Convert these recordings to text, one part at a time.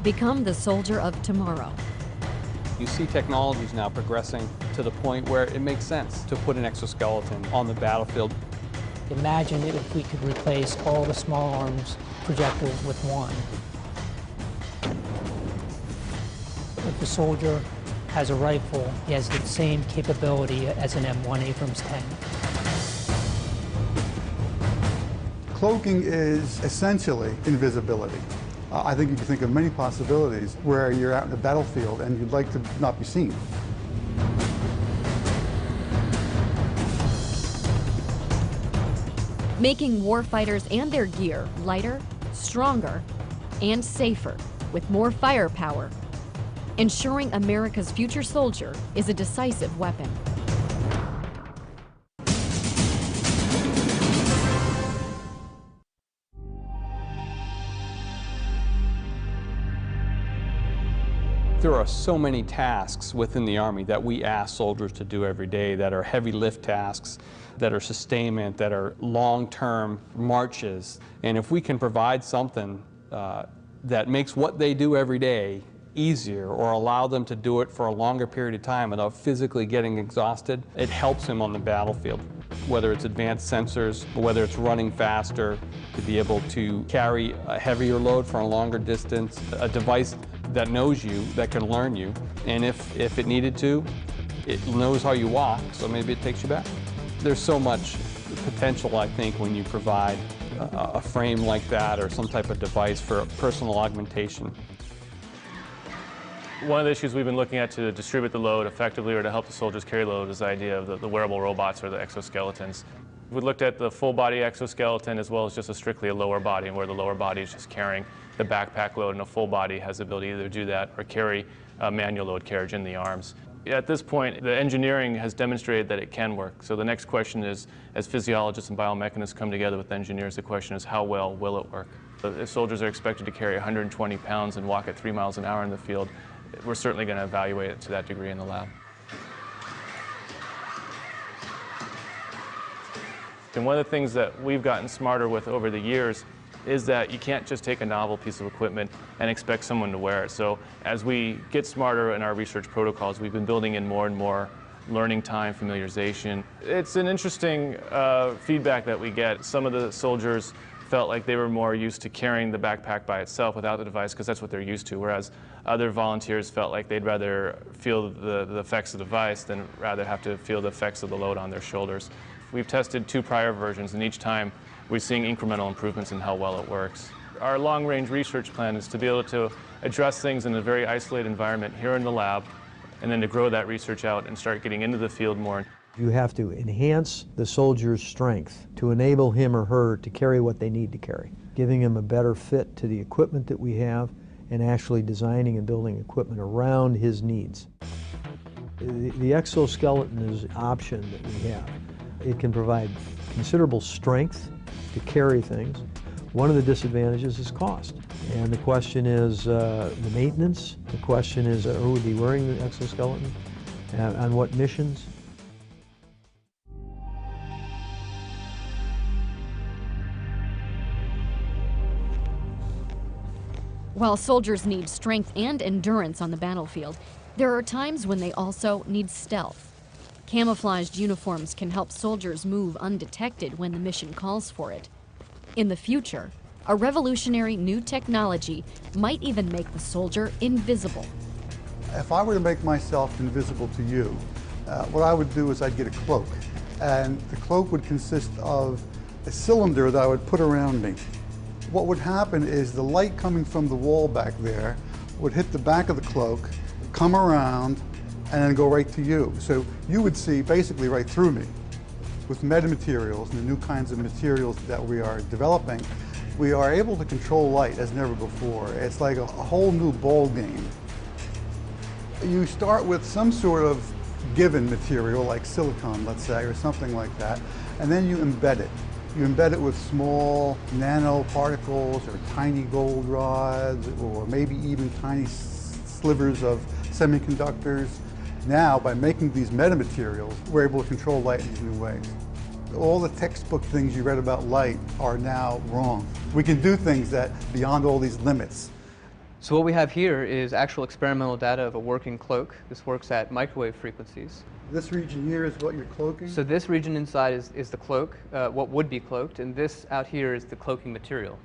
Become the soldier of tomorrow. You see technologies now progressing to the point where it makes sense to put an exoskeleton on the battlefied. Imagine if we could replace all the small arms projectiles with one. If the soldier has a rifle, he has the same capability as an M1 Abrams tank. Cloaking is essentially invisibility. I think you can think of many possibilities where you're out in the battlefield and you'd like to not be seen. Making warfighters and their gear lighter, stronger, and safer with more firepower. Ensuring America's future soldier is a decisive weapon. There are so many tasks within the Army that we ask soldiers to do every day that are heavy lift tasks, that are sustainment, that are long-term marches. And if we can provide something that makes what they do every day easier or allow them to do it for a longer period of time without physically getting exhausted, it helps them on the battlefield. Whether it's advanced sensors, whether it's running faster, to be able to carry a heavier load for a longer distance, a device that knows you, that can learn you, and if it needed to, it knows how you walk, so maybe it takes you back. There's so much potential, I think, when you provide a frame like that or some type of device for personal augmentation. One of the issues we've been looking at to distribute the load effectively or to help the soldiers carry load is the idea of the wearable robots or the exoskeletons. We looked at the full body exoskeleton as well as just strictly a lower body, where the lower body is just carrying the backpack load, and a full body has the ability to either do that or carry a manual load carriage in the arms. At this point, the engineering has demonstrated that it can work. So the next question is, as physiologists and biomechanists come together with engineers, the question is, how well will it work? If soldiers are expected to carry 120 pounds and walk at 3 miles an hour in the field, we're certainly going to evaluate it to that degree in the lab. And one of the things that we've gotten smarter with over the years is that you can't just take a novel piece of equipment and expect someone to wear it. So as we get smarter in our research protocols, we've been building in more and more learning time, familiarization. It's an interesting feedback that we get. Some of the soldiers felt like they were more used to carrying the backpack by itself without the device because that's what they're used to, whereas other volunteers felt like they'd rather feel the effects of the device than rather have to feel the effects of the load on their shoulders. We've tested 2 prior versions, and each time we're seeing incremental improvements in how well it works. Our long-range research plan is to be able to address things in a very isolated environment here in the lab, and then to grow that research out and start getting into the field more. You have to enhance the soldier's strength to enable him or her to carry what they need to carry, giving him a better fit to the equipment that we have and actually designing and building equipment around his needs. The exoskeleton is an option that we have. It can provide considerable strength to carry things. One of the disadvantages is cost. And the question is the maintenance. The question is who would be wearing the exoskeleton, on what missions. While soldiers need strength and endurance on the battlefield, there are times when they also need stealth. Camouflaged uniforms can help soldiers move undetected when the mission calls for it. In the future, a revolutionary new technology might even make the soldier invisible. If I were to make myself invisible to you, what I would do is I'd get a cloak. And the cloak would consist of a cylinder that I would put around me. What would happen is the light coming from the wall back there would hit the back of the cloak, come around, and then go right to you. So you would see basically right through me. With metamaterials and the new kinds of materials that we are developing, we are able to control light as never before. It's like a whole new ball game. You start with some sort of given material like silicon, let's say, or something like that, and then you embed it. You embed it with small nanoparticles or tiny gold rods or maybe even tiny slivers of semiconductors. Now, by making these metamaterials, we're able to control light in these new ways. All the textbook things you read about light are now wrong. We can do things that beyond all these limits. So what we have here is actual experimental data of a working cloak. This works at microwave frequencies. This region here is what you're cloaking? So this region inside is the cloak, what would be cloaked, and this out here is the cloaking material.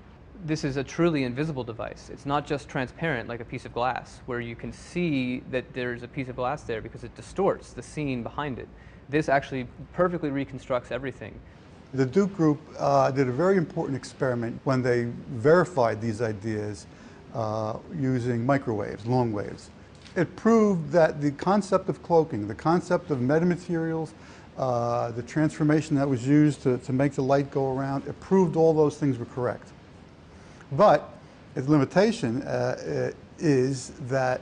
This is a truly invisible device. It's not just transparent like a piece of glass, where you can see that there's a piece of glass there because it distorts the scene behind it. This actually perfectly reconstructs everything. The Duke Group did a very important experiment when they verified these ideas using microwaves, long waves. It proved that the concept of cloaking, the concept of metamaterials, the transformation that was used to make the light go around, it proved all those things were correct. But its limitation is that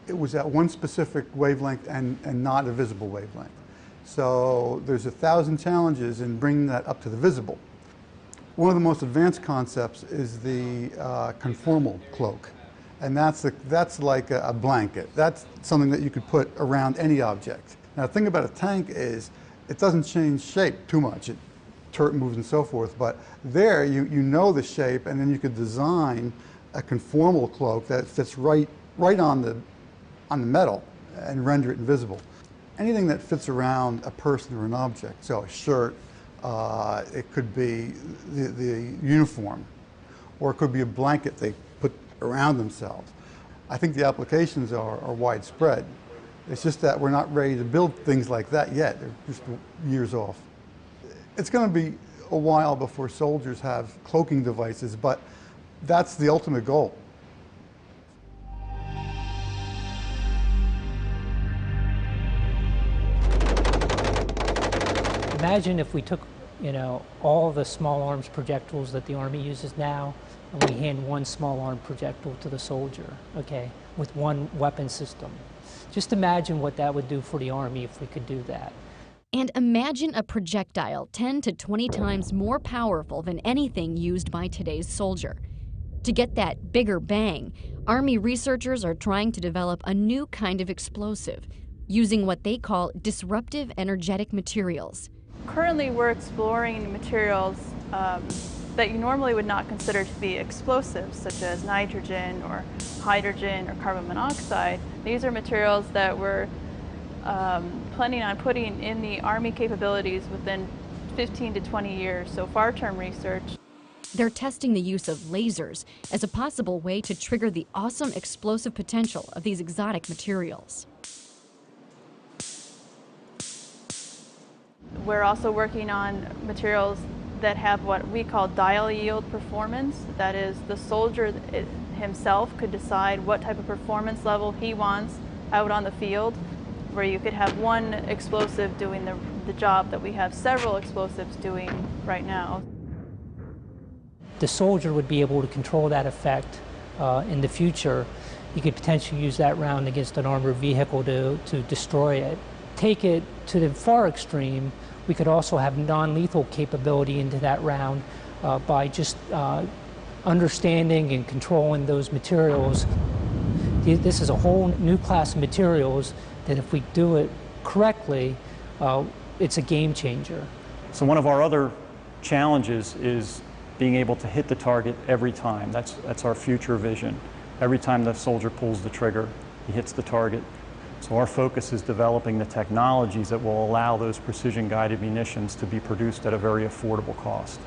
it was at one specific wavelength and not a visible wavelength. So there's 1,000 challenges in bringing that up to the visible. One of the most advanced concepts is the conformal cloak. And that's like a blanket. That's something that you could put around any object. Now the thing about a tank is it doesn't change shape too much. Turret moves and so forth, but there you know the shape, and then you could design a conformal cloak that fits right on the metal and render it invisible. Anything that fits around a person or an object, so a shirt, it could be the uniform, or it could be a blanket they put around themselves. I think the applications are widespread. It's just that we're not ready to build things like that yet. They're just years off. It's going to be a while before soldiers have cloaking devices, but that's the ultimate goal. Imagine if we took, all the small arms projectiles that the Army uses now, and we hand one small arm projectile to the soldier, okay, with one weapon system. Just imagine what that would do for the Army if we could do that. And imagine a projectile 10 to 20 times more powerful than anything used by today's soldier. To get that bigger bang, Army researchers are trying to develop a new kind of explosive, using what they call disruptive energetic materials. Currently, we're exploring materials that you normally would not consider to be explosives, such as nitrogen or hydrogen or carbon monoxide. These are materials that we're planning on putting in the Army capabilities within 15 to 20 years, so far-term research. They're testing the use of lasers as a possible way to trigger the awesome explosive potential of these exotic materials. We're also working on materials that have what we call dial yield performance. That is, the soldier himself could decide what type of performance level he wants out on the field, where you could have one explosive doing the job that we have several explosives doing right now. The soldier would be able to control that effect in the future. He could potentially use that round against an armored vehicle to destroy it. Take it to the far extreme, we could also have non-lethal capability into that round by just understanding and controlling those materials. This is a whole new class of materials that if we do it correctly, it's a game changer. So one of our other challenges is being able to hit the target every time. That's our future vision. Every time the soldier pulls the trigger, he hits the target. So our focus is developing the technologies that will allow those precision-guided munitions to be produced at a very affordable cost.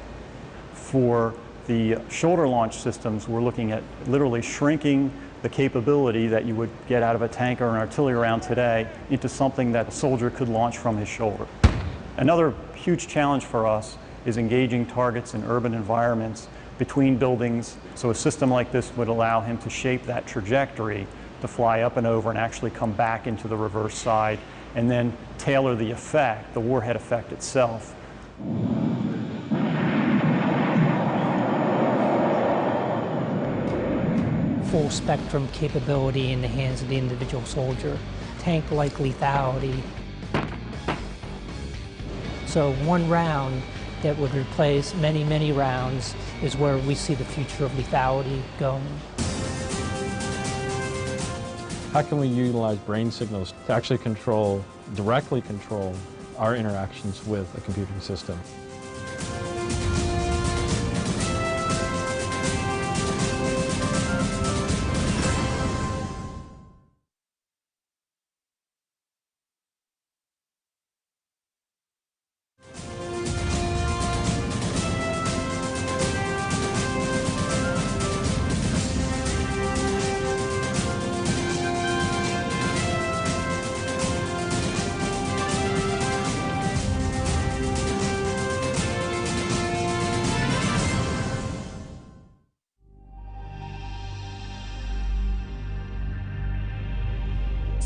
For the shoulder launch systems, we're looking at literally shrinking the capability that you would get out of a tank or an artillery round today into something that a soldier could launch from his shoulder. Another huge challenge for us is engaging targets in urban environments between buildings. So a system like this would allow him to shape that trajectory to fly up and over and actually come back into the reverse side and then tailor the effect, the warhead effect itself. Full spectrum capability in the hands of the individual soldier. Tank-like lethality. So one round that would replace many, many rounds is where we see the future of lethality going. How can we utilize brain signals to actually directly control our interactions with a computing system?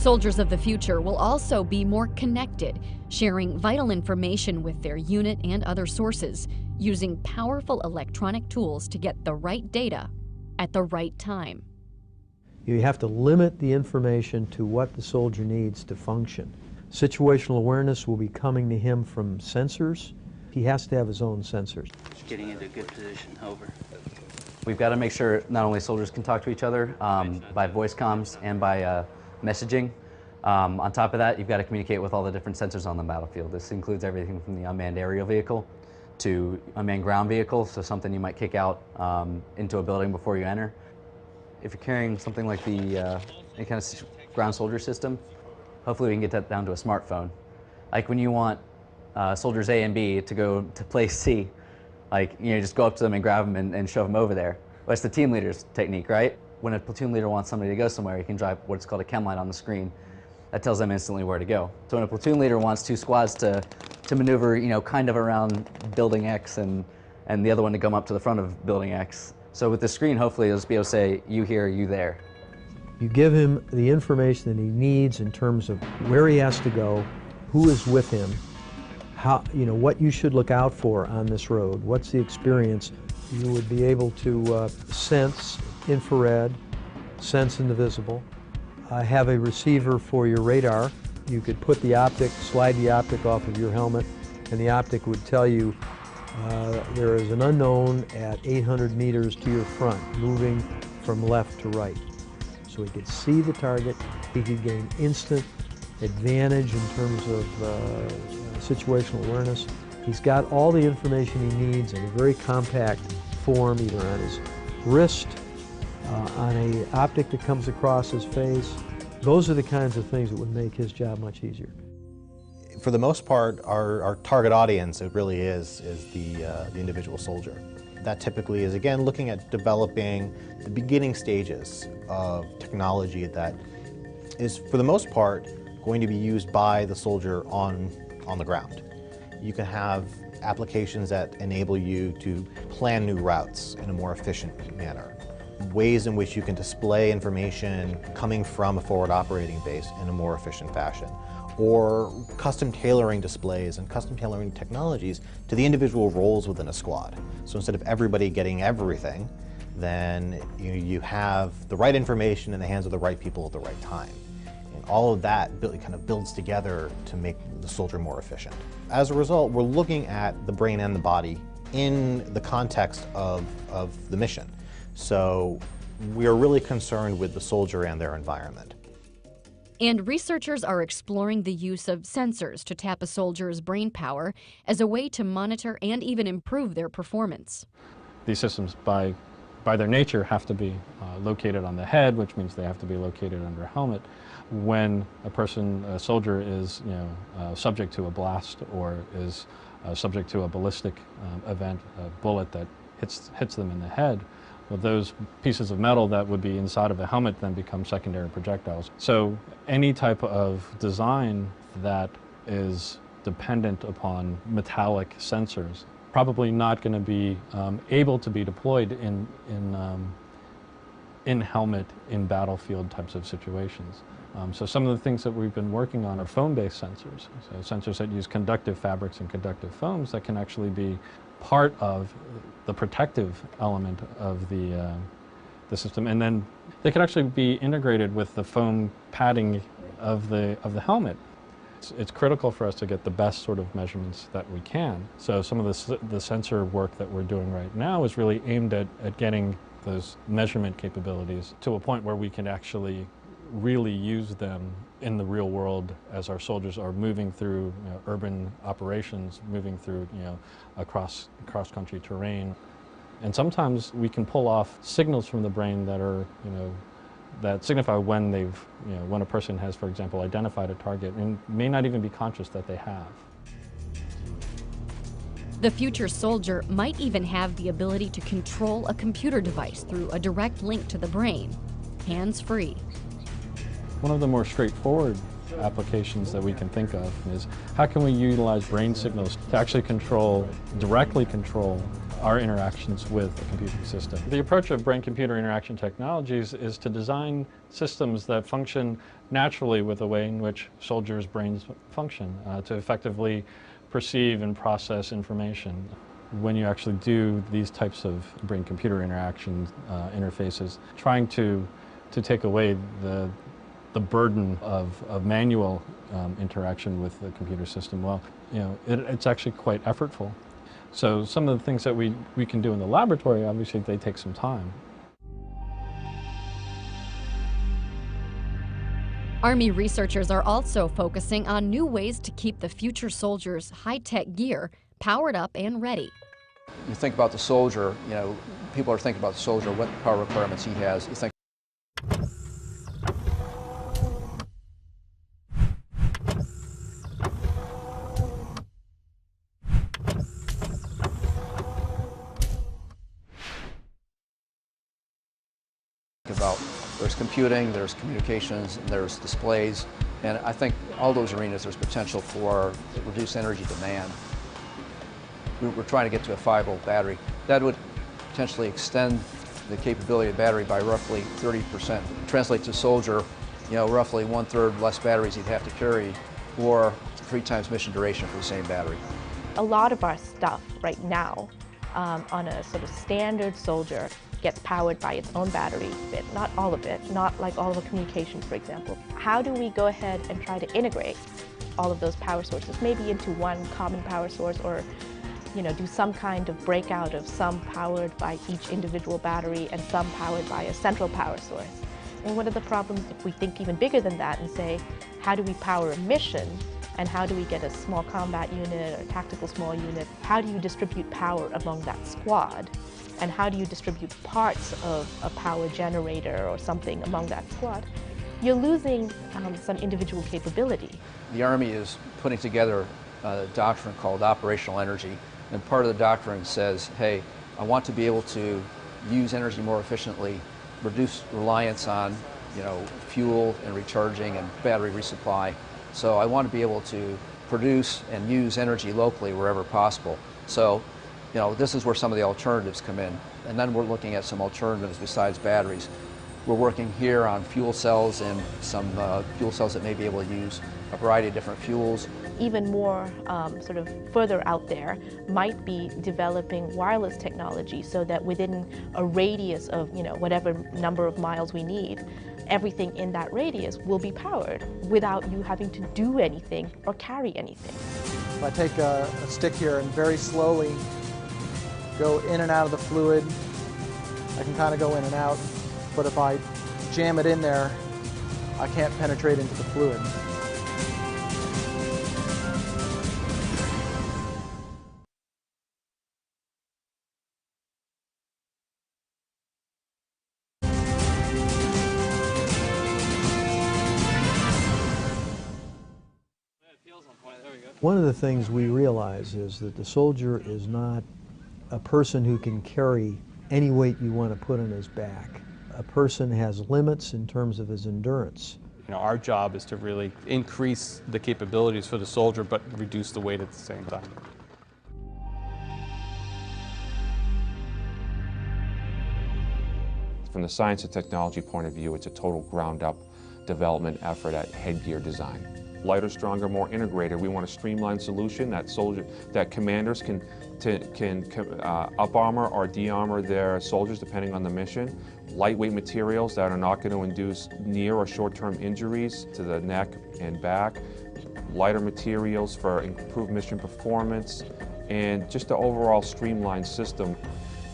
Soldiers of the future will also be more connected, sharing vital information with their unit and other sources, using powerful electronic tools to get the right data at the right time. You have to limit the information to what the soldier needs to function. Situational awareness will be coming to him from sensors. He has to have his own sensors. Just getting into a good position, over. We've got to make sure not only soldiers can talk to each other by voice comms and by messaging. On top of that, you've got to communicate with all the different sensors on the battlefield. This includes everything from the unmanned aerial vehicle to unmanned ground vehicle, so something you might kick out into a building before you enter. If you're carrying something like the any kind of ground soldier system, hopefully we can get that down to a smartphone. Like when you want soldiers A and B to go to place C, like, you know, just go up to them and grab them and shove them over there. Well, that's the team leader's technique, right? When a platoon leader wants somebody to go somewhere, he can drive what's called a chem light on the screen. That tells them instantly where to go. So when a platoon leader wants two squads to maneuver, you know, kind of around building X and the other one to come up to the front of building X. So with the screen, hopefully you'll just be able to say, you here, you there. You give him the information that he needs in terms of where he has to go, who is with him, how, you know, what you should look out for on this road, what's the experience. You would be able to sense infrared, sense invisible, have a receiver for your radar. You could put the optic, slide the optic off of your helmet, and the optic would tell you there is an unknown at 800 meters to your front, moving from left to right. So he could see the target, he could gain instant advantage in terms of situational awareness. He's got all the information he needs in a very compact form, either on his wrist, on an optic that comes across his face. Those are the kinds of things that would make his job much easier. For the most part, our target audience, it really is the individual soldier. That typically is, again, looking at developing the beginning stages of technology that is, for the most part, going to be used by the soldier on the ground. You can have applications that enable you to plan new routes in a more efficient manner. Ways in which you can display information coming from a forward operating base in a more efficient fashion. Or custom tailoring displays and custom tailoring technologies to the individual roles within a squad. So instead of everybody getting everything, then you have the right information in the hands of the right people at the right time. And all of that kind of builds together to make the soldier more efficient. As a result, we're looking at the brain and the body in the context of the mission. So we're really concerned with the soldier and their environment. And researchers are exploring the use of sensors to tap a soldier's brain power as a way to monitor and even improve their performance. These systems, by their nature, have to be located on the head, which means they have to be located under a helmet. When a soldier is subject to a blast or is subject to a ballistic event, a bullet that hits them in the head, well, those pieces of metal that would be inside of a helmet then become secondary projectiles. So any type of design that is dependent upon metallic sensors probably not going to be able to be deployed in helmet, in battlefield types of situations. So some of the things that we've been working on are foam-based sensors. So sensors that use conductive fabrics and conductive foams that can actually be part of the protective element of the system, and then they can actually be integrated with the foam padding of the helmet. It's critical for us to get the best sort of measurements that we can. So some of the sensor work that we're doing right now is really aimed at getting those measurement capabilities to a point where we can actually really use them in the real world as our soldiers are moving through urban operations, moving through cross-country terrain. And sometimes we can pull off signals from the brain that are that signify when when a person has, for example, identified a target and may not even be conscious that they have. The future soldier might even have the ability to control a computer device through a direct link to the brain, hands-free. One of the more straightforward applications that we can think of is how can we utilize brain signals to actually directly control our interactions with the computing system. The approach of brain-computer interaction technologies is to design systems that function naturally with the way in which soldiers' brains function, to effectively perceive and process information. When you actually do these types of brain-computer interaction interfaces, trying to take away the burden of manual interaction with the computer system, well, it's actually quite effortful. So some of the things that we can do in the laboratory, obviously they take some time. Army researchers are also focusing on new ways to keep the future soldiers' high-tech gear powered up and ready. You think about the soldier, people are thinking about the soldier, what power requirements he has. You think about there's computing, there's communications, there's displays, and I think all those arenas there's potential for reduced energy demand. We're trying to get to a 5-volt battery. That would potentially extend the capability of the battery by roughly 30%. Translate to soldier, roughly 1/3 less batteries he'd have to carry, or 3 times mission duration for the same battery. A lot of our stuff right now on a sort of standard soldier gets powered by its own battery, but not all of it, not like all of the communications, for example. How do we go ahead and try to integrate all of those power sources, maybe into one common power source, or do some kind of breakout of some powered by each individual battery and some powered by a central power source? And what are the problems if we think even bigger than that and say, how do we power a mission? And how do we get a small combat unit or a tactical small unit? How do you distribute power among that squad? And how do you distribute parts of a power generator or something among that squad? You're losing some individual capability. The Army is putting together a doctrine called operational energy, and part of the doctrine says, hey, I want to be able to use energy more efficiently, reduce reliance on fuel and recharging and battery resupply. So I want to be able to produce and use energy locally wherever possible. So this is where some of the alternatives come in. And then we're looking at some alternatives besides batteries. We're working here on fuel cells and some fuel cells that may be able to use a variety of different fuels. Even more sort of further out there might be developing wireless technology so that within a radius of whatever number of miles we need, everything in that radius will be powered without you having to do anything or carry anything. If I take a stick here and very slowly go in and out of the fluid, I can kind of go in and out, but if I jam it in there, I can't penetrate into the fluid. One of the things we realize is that the soldier is not a person who can carry any weight you want to put on his back. A person has limits in terms of his endurance. Our job is to really increase the capabilities for the soldier, but reduce the weight at the same time. From the science and technology point of view, it's a total ground-up development effort at headgear design. Lighter, stronger, more integrated. We want a streamlined solution that commanders can up armor or de-armor their soldiers depending on the mission. Lightweight materials that are not going to induce near or short-term injuries to the neck and back. Lighter materials for improved mission performance, and just the overall streamlined system.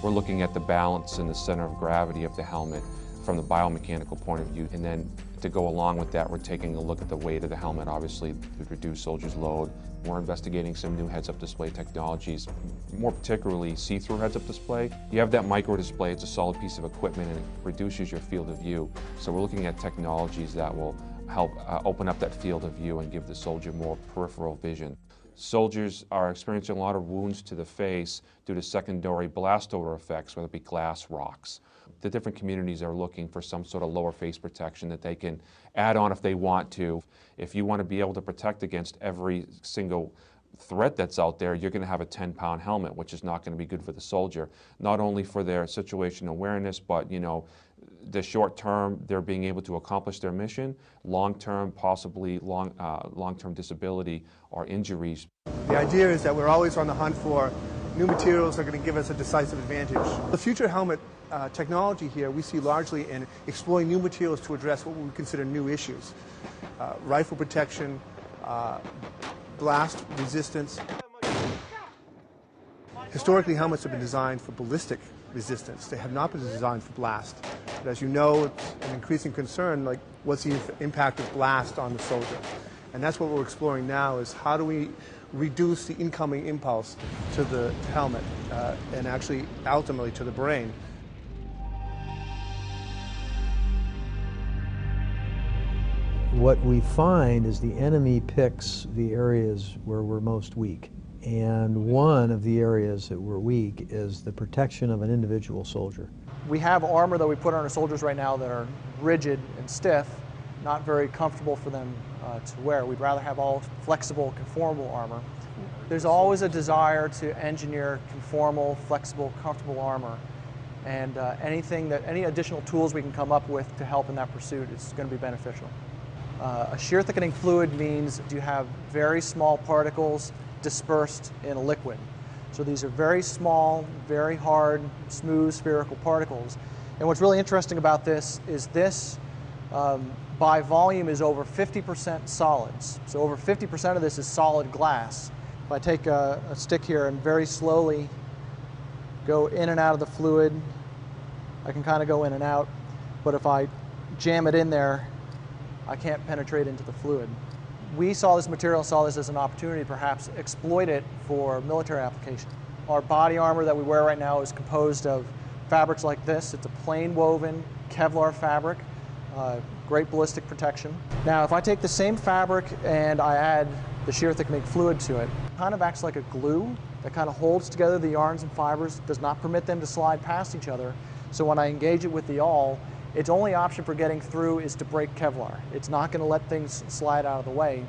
We're looking at the balance and the center of gravity of the helmet from the biomechanical point of view, and then to go along with that, we're taking a look at the weight of the helmet, obviously, to reduce soldiers' load. We're investigating some new heads-up display technologies, more particularly see-through heads-up display. You have that micro display, it's a solid piece of equipment, and it reduces your field of view. So we're looking at technologies that will help open up that field of view and give the soldier more peripheral vision. Soldiers are experiencing a lot of wounds to the face due to secondary blast odor effects, whether it be glass, rocks. The different communities are looking for some sort of lower face protection that they can add on if they want to. If you want to be able to protect against every single threat that's out there, you're going to have a 10-pound helmet, which is not going to be good for the soldier, not only for their situational awareness, but, you know, the short term, they're being able to accomplish their mission, long term, possibly long-term disability or injuries. The idea is that we're always on the hunt for new materials that are going to give us a decisive advantage. The future helmet technology here we see largely in exploring new materials to address what we consider new issues. Rifle protection, blast resistance. Historically, helmets have been designed for ballistic resistance. They have not been designed for blast. But as you know, it's an increasing concern, like what's the impact of blast on the soldier? And that's what we're exploring now, is how do we reduce the incoming impulse to the helmet and actually ultimately to the brain. What we find is the enemy picks the areas where we're most weak. And one of the areas that we're weak is the protection of an individual soldier. We have armor that we put on our soldiers right now that are rigid and stiff, not very comfortable for them to wear. We'd rather have all flexible, conformable armor. There's always a desire to engineer conformal, flexible, comfortable armor. And any additional tools we can come up with to help in that pursuit is going to be beneficial. A shear thickening fluid means you have very small particles dispersed in a liquid. So these are very small, very hard, smooth, spherical particles. And what's really interesting about this is this, by volume, is over 50% solids. So over 50% of this is solid glass. If I take a stick here and very slowly go in and out of the fluid, I can kind of go in and out. But if I jam it in there, I can't penetrate into the fluid. We saw this material, saw this as an opportunity to perhaps exploit it for military application. Our body armor that we wear right now is composed of fabrics like this. It's a plain woven Kevlar fabric, great ballistic protection. Now if I take the same fabric and I add the shear thickening fluid to it, it kind of acts like a glue that kind of holds together the yarns and fibers, does not permit them to slide past each other. So when I engage it with the awl, its only option for getting through is to break Kevlar. It's not going to let things slide out of the way,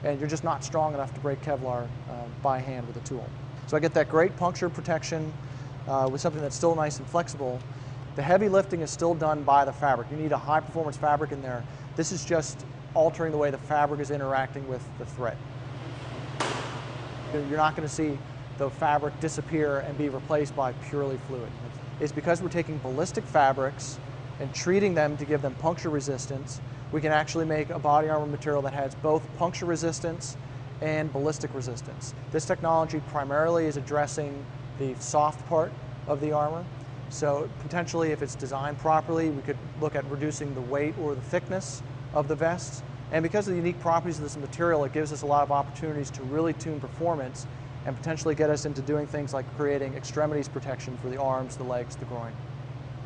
and you're just not strong enough to break Kevlar by hand with a tool. So I get that great puncture protection with something that's still nice and flexible. The heavy lifting is still done by the fabric. You need a high performance fabric in there. This is just altering the way the fabric is interacting with the thread. You're not going to see the fabric disappear and be replaced by purely fluid. It's because we're taking ballistic fabrics and treating them to give them puncture resistance. We can actually make a body armor material that has both puncture resistance and ballistic resistance. This technology primarily is addressing the soft part of the armor. So potentially, if it's designed properly, we could look at reducing the weight or the thickness of the vests. And because of the unique properties of this material, it gives us a lot of opportunities to really tune performance and potentially get us into doing things like creating extremities protection for the arms, the legs, the groin.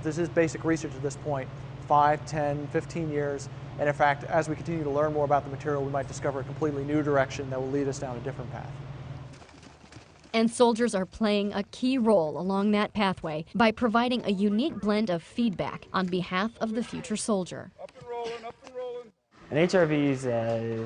This is basic research at this point, 5, 10, 15 years. And in fact, as we continue to learn more about the material, we might discover a completely new direction that will lead us down a different path. And soldiers are playing a key role along that pathway by providing a unique blend of feedback on behalf of the future soldier. An HRV is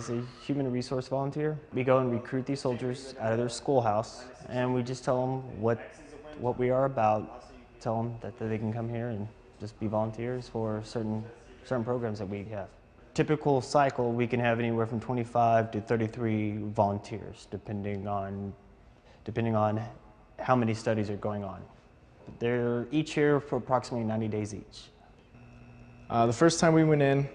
a human resource volunteer. We go and recruit these soldiers out of their schoolhouse, and we just tell them what we are about. Tell them that they can come here and just be volunteers for certain programs that we have. Typical cycle, we can have anywhere from 25 to 33 volunteers, depending on how many studies are going on. They're each here for approximately 90 days each. The first time we went in,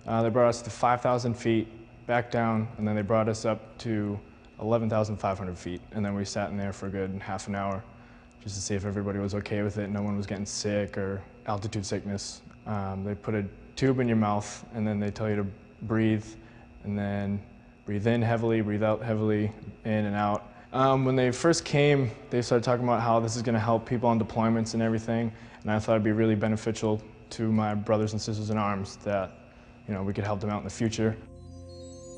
they brought us to 5,000 feet, back down, and then they brought us up to 11,500 feet. And then we sat in there for a good half an hour just to see if everybody was okay with it, no one was getting sick or altitude sickness. They put a tube in your mouth, and then they tell you to breathe, and then breathe in heavily, breathe out heavily, in and out. When they first came, they started talking about how this is going to help people on deployments and everything, and I thought it'd be really beneficial to my brothers and sisters in arms that, you know, we could help them out in the future.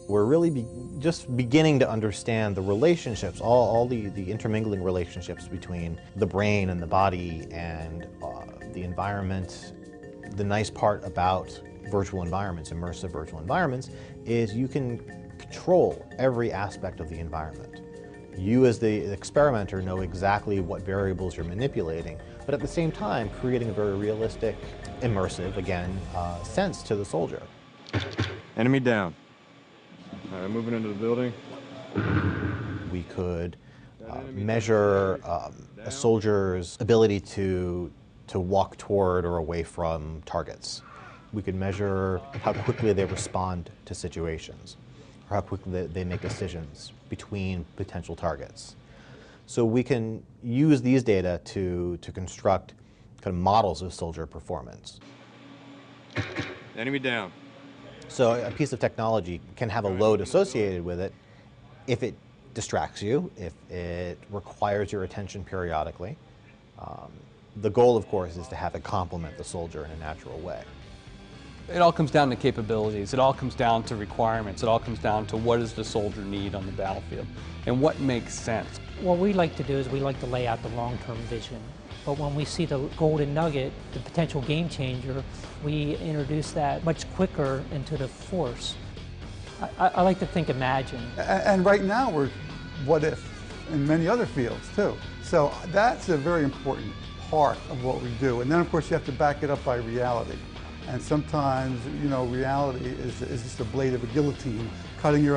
We're really just beginning to understand the relationships, all the intermingling relationships between the brain and the body and the environment. The nice part about virtual environments, immersive virtual environments, is you can control every aspect of the environment. You as the experimenter know exactly what variables you're manipulating, but at the same time creating a very realistic, immersive, again, sense to the soldier. Enemy down. All right, moving into the building. We could measure a soldier's ability to walk toward or away from targets. We could measure how quickly they respond to situations, or how quickly they make decisions between potential targets. So we can use these data to construct kind of models of soldier performance. Enemy down. So a piece of technology can have a load associated with it if it distracts you, if it requires your attention periodically. The goal, of course, is to have it complement the soldier in a natural way. It all comes down to capabilities. It all comes down to requirements. It all comes down to what does the soldier need on the battlefield and what makes sense. What we like to do is we like to lay out the long-term vision. But when we see the golden nugget, the potential game changer, we introduce that much quicker into the force. I like to think imagine. And right now we're what if in many other fields too. So that's a very important part of what we do. And then of course you have to back it up by reality. And sometimes, you know, reality is just a blade of a guillotine cutting your